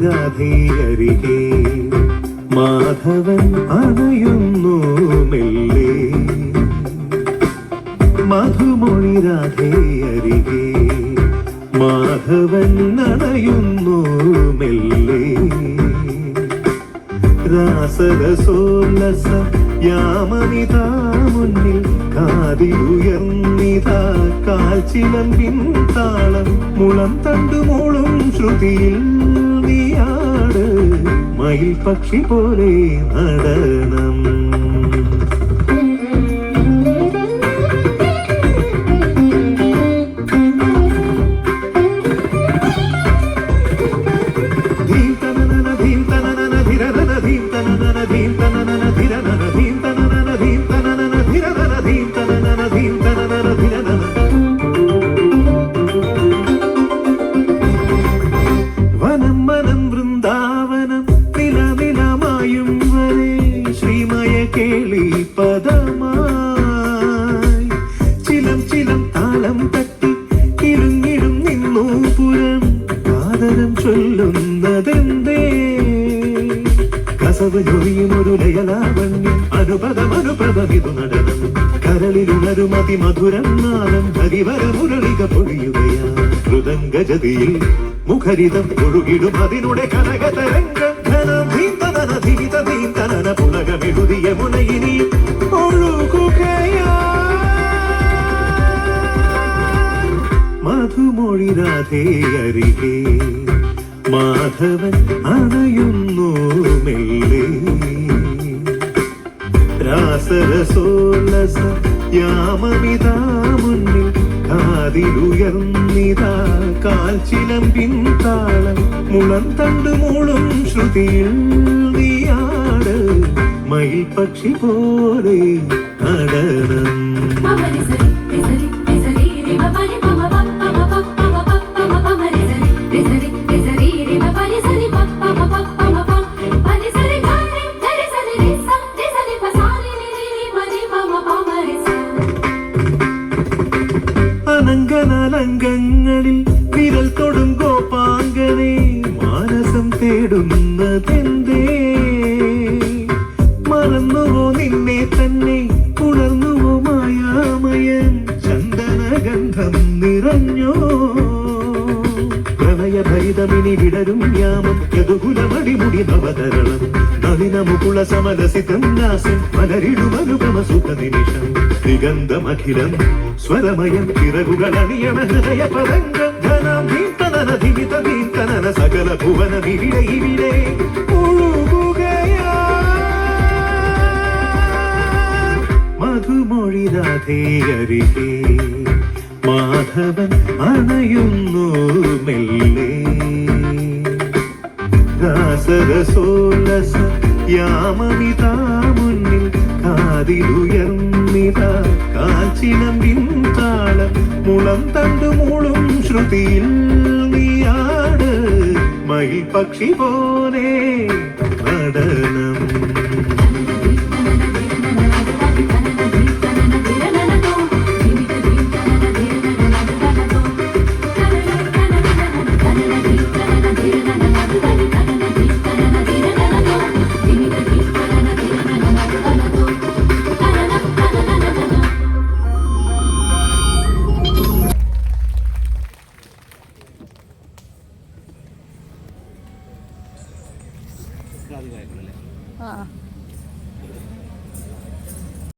രാധേയരികെ മാധവൻ അണയുന്നു മെല്ലെ മധുമൊഴി രാധേയരികെ മാധവൻ അണയുന്നു മെല്ലെ രാസരസോല്ലസ യാമനിതാ മുന്നിൽ കാതിലുയർന്നിതാ കാൽച്ചിലമ്പിൻ താളം മുളം തണ്ടുമോളും ശ്രുതിയിൽ നീയാട് മയിൽ പക്ഷി പോലെ നടനം വനം വനം വൃന്ദാവനം നിലനിലമായും വരെ ശ്രീമയ കേളി പദമായി ചിലം ചിലം താളം തട്ടി ഇരുങ്ങിടും നിന്നു പുരം ആദരം ചൊല്ലുന്നതെന്തേ കസവ് ജൊലിയും ഒരു ലയലാവണ്യം അനുപദമനുപദമിതു നടനം കരളിലുണരും അതിമധുരം നാദം ഹരിവര മുരളിക പൊഴിയുകയാ മൃദംഗജതിയിൽ മുഖരിതം ഒഴുകിടും അതിനുടെ കനകതരംഗം ഘനം ധീന്തനന ധീത ധീന്തനന പുളകമെഴുതിയ മുനയിനി ഒഴുകുകയാ മധുമൊഴി രാധേയരികെ മാധവൻ അണയുന്നു മെല്ലെ രാസരസോല്ലസ യാമമിതാ മുന്നിൽ കാതിലുയർന്നിതാ കാൽച്ചിലമ്പിൻ താളം മുളം തണ്ടുമോളും ശ്രുതിയിൽ നീയാട് മയിൽ പക്ഷി പോലെ നടനം അനങ്കനലങ്കങ്ങളിൽ വിരൽ തൊടും ഗോപാംഗനെ മാനസം തേടുന്നതെന്തേ മറന്നുവോ നിന്നെ തന്നെ ഉണർന്നുവോ മായാമയൻ ചന്ദനഗന്ധം നിറഞ്ഞോ പ്രണയഭരിതമിനി വിടരും യാമം യദുകുലമടിമുടി നവതരണം നളിനമുകുള സമലസിതം നാസം മലരിടുമനുപമ സുഖ നിമിഷം ദിഗന്ധമഖിലം സ്വരമയം ചിറകുകളണിയണ ഹൃദയ പരംഗം ഘനം ധീന്തനന ധിമിത ധീന്തനന സകല ഭുവനമിവിടെ ഇവിടെ ഒഴുകുകയാ മധുമൊഴി രാധേയരികെ മാധവൻ അണയുന്നു മെല്ലെ രാസരസോല്ലസ യാമമിതാ മുന്നിൽ കാതിലുയർന്നിതാ കാൽച്ചിലമ്പിൻ താളം മുളം തണ്ടുമൂളും ശ്രുതിയിൽ നീയാട് മയിൽ പക്ഷി പോലെ നടനം